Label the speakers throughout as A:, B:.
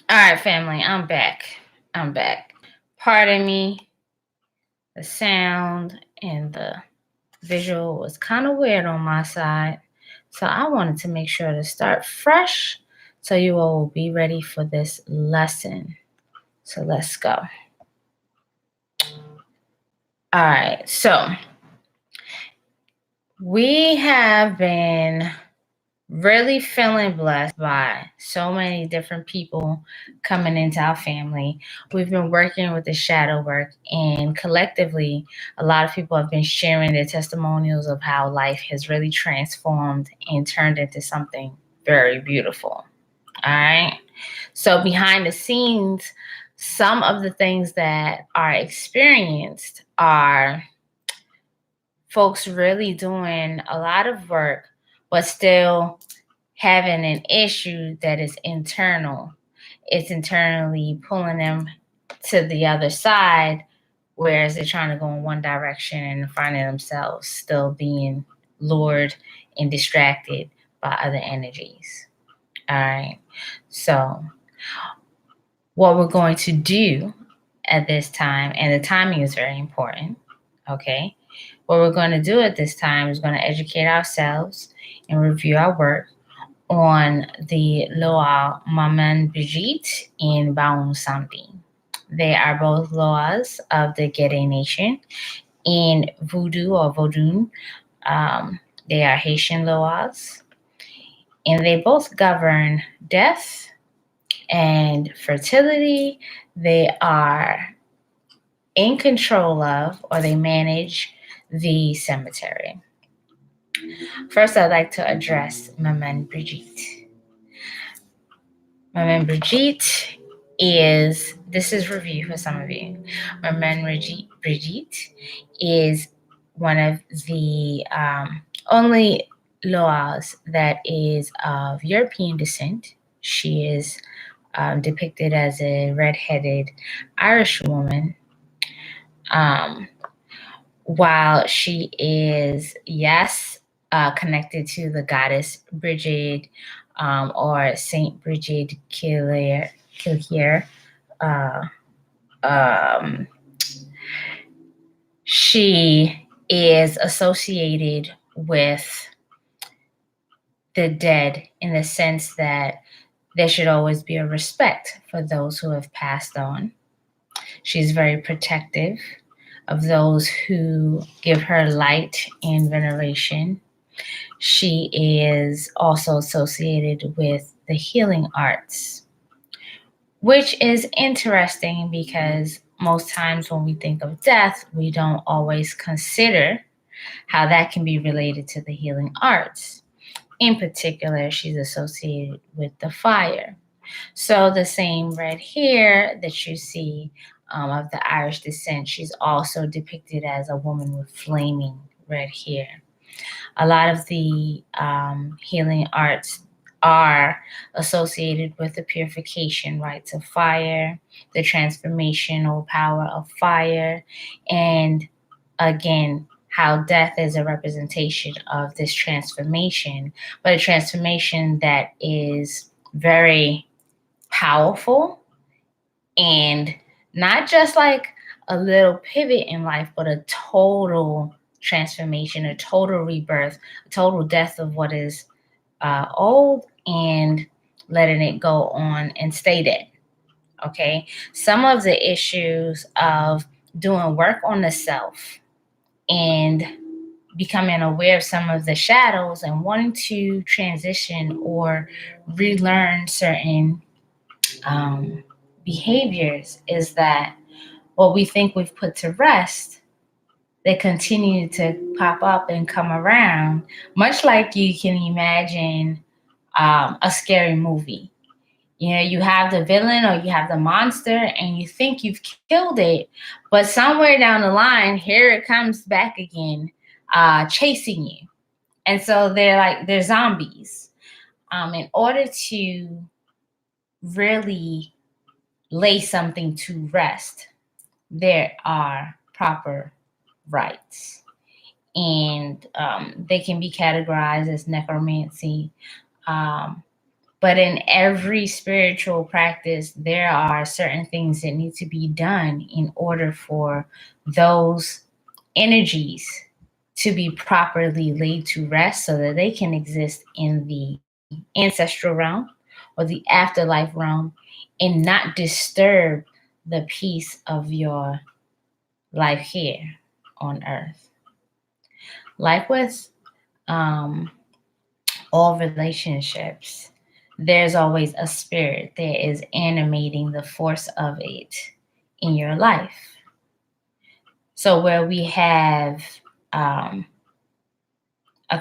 A: All right, family, I'm back. I'm back. Pardon me, the sound and the visual was kind of weird on my side. So I wanted to make sure to start fresh so you all will be ready for this lesson. So let's go. All right, so we have been really feeling blessed by so many different people coming into our family. We've been working with the shadow work, and collectively, a lot of people have been sharing their testimonials of how life has really transformed and turned into something very beautiful. All right. So, behind the scenes, some of the things that are experienced are folks really doing a lot of work, but still having an issue that is internal. It's internally pulling them to the other side, whereas they're trying to go in one direction and finding themselves still being lured and distracted by other energies. All right. So, what we're going to do at this time, and the timing is very important, okay? What we're going to do at this time is going to educate ourselves and review our work on the Loa Maman Brigitte and Baum Samedi. They are both Loas of the Gede Nation. In Voodoo or Vodun, they are Haitian Loas, and they both govern death and fertility. They are in control of, or they manage the cemetery. First, I'd like to address Maman Brigitte. Maman Brigitte this is review for some of you. Maman Brigitte is one of the only Loas that is of European descent. She is depicted as a red-headed Irish woman. Um, while she is, yes, connected to the goddess Brigid, or Saint Brigid Kilhere, uh, um, she is associated with the dead in the sense that there should always be a respect for those who have passed on. She's very protective of those who give her light and veneration. She is also associated with the healing arts, which is interesting because most times when we think of death, we don't always consider how that can be related to the healing arts. In particular, she's associated with the fire. So the same red hair that you see of the Irish descent, she's also depicted as a woman with flaming red hair. A lot of the healing arts are associated with the purification rites of fire, the transformational power of fire, and again, how death is a representation of this transformation, but a transformation that is very powerful and not just like a little pivot in life, but a total transformation, a total rebirth, a total death of what is old and letting it go on and stay dead. Okay. Some of the issues of doing work on the self and becoming aware of some of the shadows and wanting to transition or relearn certain um, behaviors is that what we think we've put to rest, they continue to pop up and come around, much like you can imagine a scary movie. You know, you have the villain or you have the monster and you think you've killed it, but somewhere down the line, here it comes back again, chasing you. And so they're zombies. In order to really lay something to rest, there are proper rites. And they can be categorized as necromancy, um, But in every spiritual practice, there are certain things that need to be done in order for those energies to be properly laid to rest so that they can exist in the ancestral realm or the afterlife realm and not disturb the peace of your life here on earth. Like with all relationships, there's always a spirit that is animating the force of it in your life. So where we have a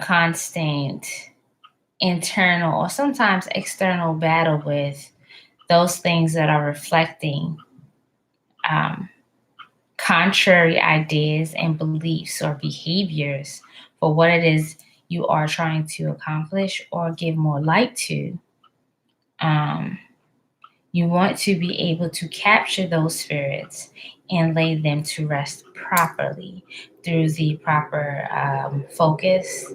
A: constant internal or sometimes external battle with those things that are reflecting contrary ideas and beliefs or behaviors for what it is you are trying to accomplish or give more light to. You want to be able to capture those spirits and lay them to rest properly through the proper focus,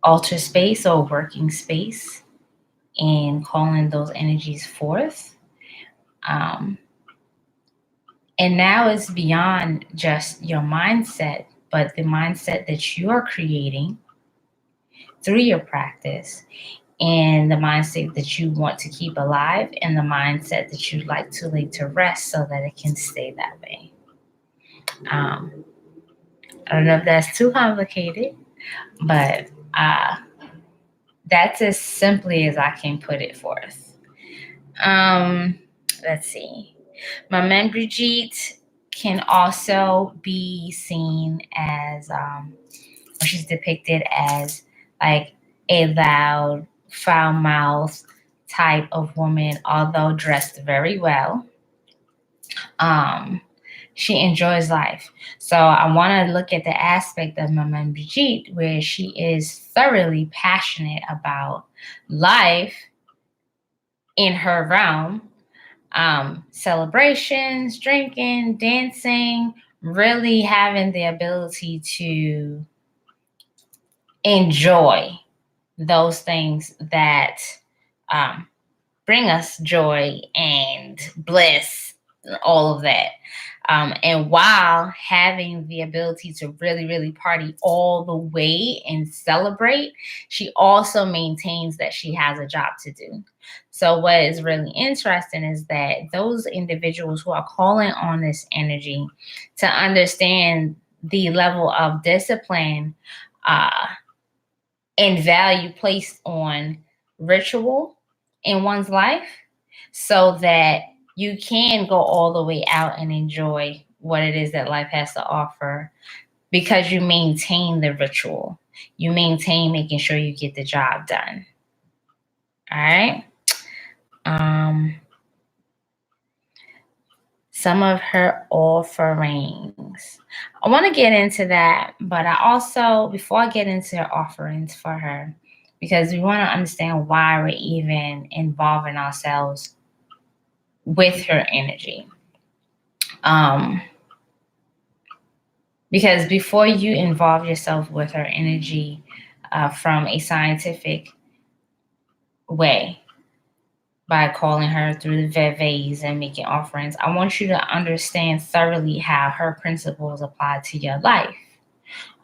A: altar space or working space, and calling those energies forth. And now it's beyond just your mindset, but the mindset that you're creating through your practice, and the mindset that you want to keep alive, and the mindset that you'd like to lay to rest so that it can stay that way. I don't know if that's too complicated, but that's as simply as I can put it forth. Let's see. Maman Brigitte can also be seen as, she's depicted as like a loud, foul-mouthed type of woman, although dressed very well. She enjoys life. So I want to look at the aspect of Maman Brigitte where she is thoroughly passionate about life in her realm. Celebrations, drinking, dancing, really having the ability to enjoy those things that bring us joy and bliss, all of that. And while having the ability to really, really party all the way and celebrate, she also maintains that she has a job to do. So what is really interesting is that those individuals who are calling on this energy to understand the level of discipline and value placed on ritual in one's life so that you can go all the way out and enjoy what it is that life has to offer because you maintain the ritual. You maintain making sure you get the job done. All right. Some of her offerings. I want to get into that, but I also, before I get into her offerings for her, because we want to understand why we're even involving ourselves with her energy. Because before you involve yourself with her energy from a scientific way, by calling her through the veves and making offerings, I want you to understand thoroughly how her principles apply to your life.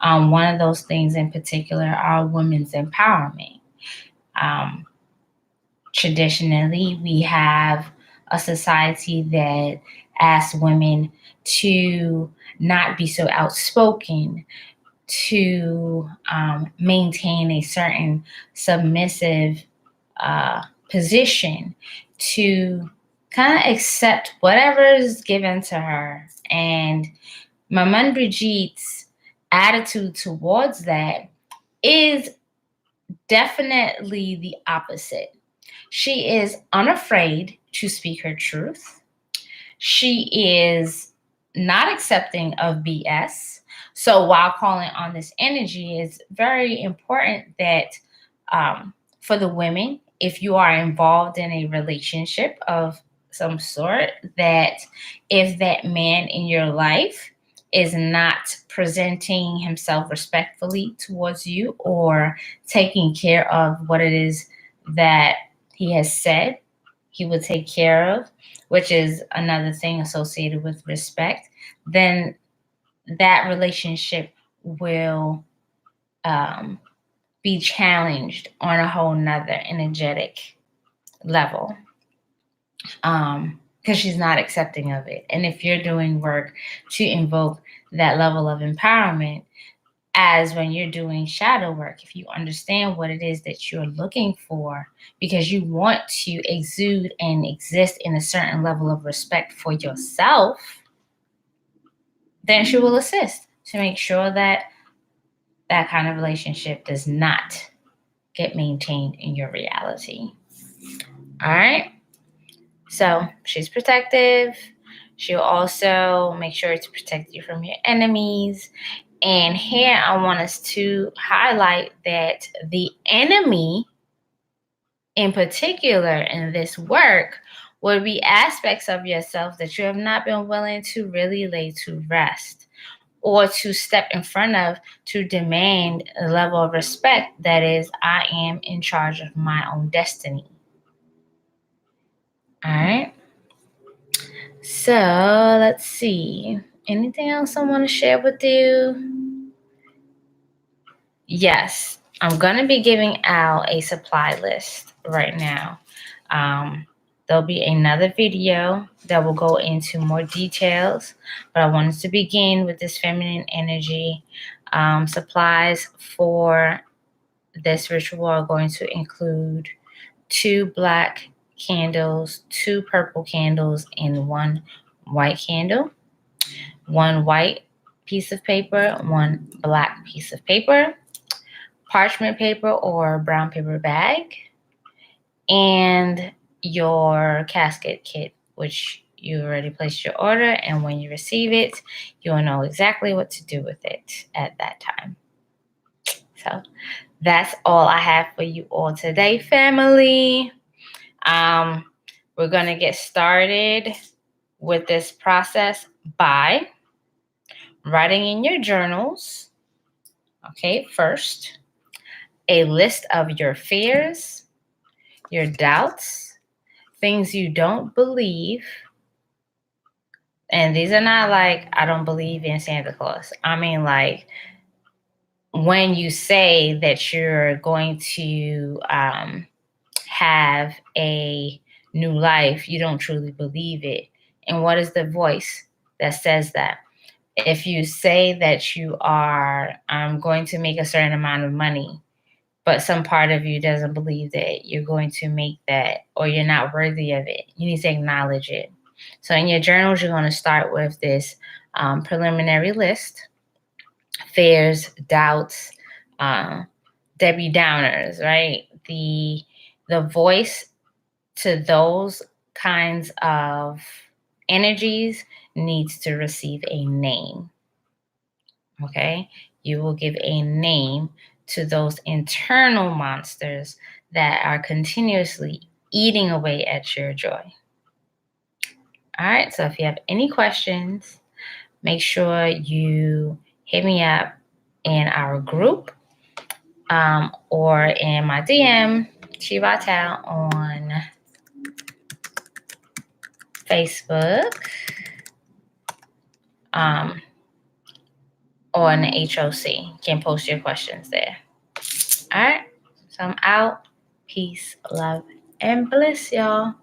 A: One of those things in particular are women's empowerment. Traditionally, we have a society that asks women to not be so outspoken, to maintain a certain submissive position, to kind of accept whatever is given to her. And Maman Brigitte's attitude towards that is definitely the opposite. She is unafraid to speak her truth. She is not accepting of BS. So while calling on this energy, it's very important that for the women, if you are involved in a relationship of some sort, that if that man in your life is not presenting himself respectfully towards you or taking care of what it is that he has said he would take care of, which is another thing associated with respect, then that relationship will be challenged on a whole nother energetic level, because she's not accepting of it. And if you're doing work to invoke that level of empowerment, as when you're doing shadow work, if you understand what it is that you're looking for, because you want to exude and exist in a certain level of respect for yourself, then she will assist to make sure that that kind of relationship does not get maintained in your reality. All right. So she's protective. She'll also make sure to protect you from your enemies. And here I want us to highlight that the enemy in particular in this work would be aspects of yourself that you have not been willing to really lay to rest or to step in front of to demand a level of respect that is, I am in charge of my own destiny. All right. So let's see. Anything else I want to share with you? Yes, I'm going to be giving out a supply list right now. There'll be another video that will go into more details, but I wanted to begin with this feminine energy. Supplies for this ritual are going to include 2 black candles, 2 purple candles, and 1 white candle, 1 white piece of paper, 1 black piece of paper, parchment paper or brown paper bag, and your casket kit, which you already placed your order, and when you receive it, you'll know exactly what to do with it at that time. So that's all I have for you all today, family. We're going to get started with this process by writing in your journals, okay, first, a list of your fears, your doubts, things you don't believe. And these are not like, I don't believe in Santa Claus. I mean, like, when you say that you're going to have a new life, you don't truly believe it. And what is the voice that says that? If you say that you are going to make a certain amount of money, but some part of you doesn't believe that you're going to make that, or you're not worthy of it, you need to acknowledge it. So in your journals, you're going to start with this preliminary list: fears, doubts, Debbie Downers, right? The voice to those kinds of energies needs to receive a name. Okay? You will give a name to those internal monsters that are continuously eating away at your joy. All right, so if you have any questions, make sure you hit me up in our group or in my DM, Chivatel, on Facebook, or in the HOC. You can post your questions there. All right, so I'm out. Peace, love, and bliss, y'all.